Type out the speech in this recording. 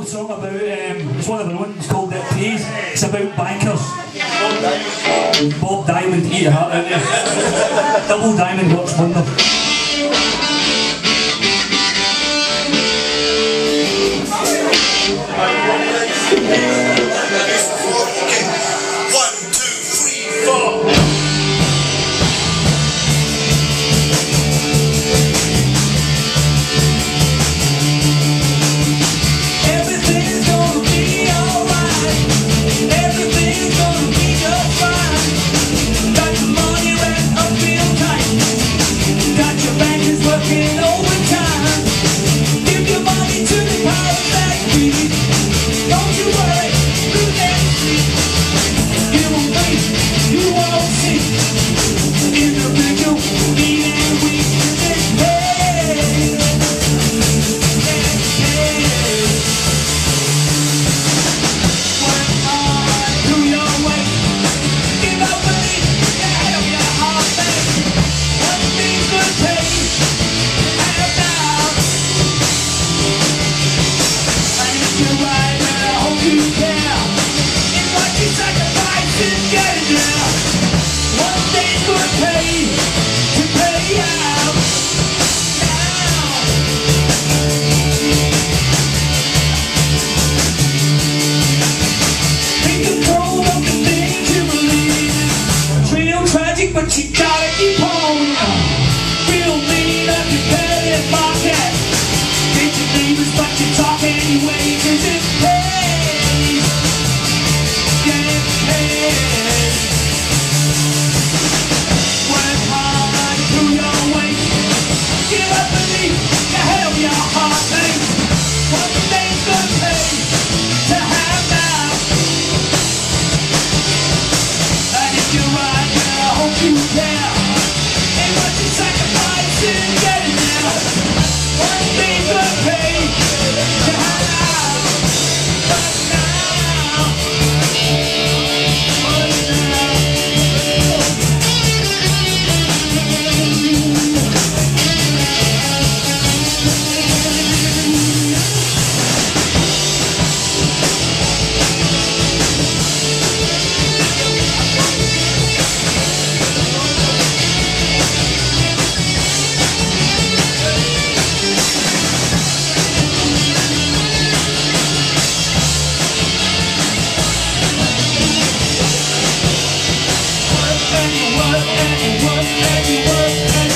song about, it's one of our own, it's called It Pays. It's about bankers. Bob Diamond, eat your heart out there. Double Diamond works wonder. But you gotta keep on. Real mean up your belly market. Hate your neighbors, but you talk anyway. 'Cause it pays. Yeah, it pays. Work hard, do your way. Give up belief, you have your heart made. One thing's gonna pay to have now. And if you're right, I hope you care. Ain't what you sacrifice in getting there. One thing could pay to have, but now, and you work, and you work, and you work, and you work.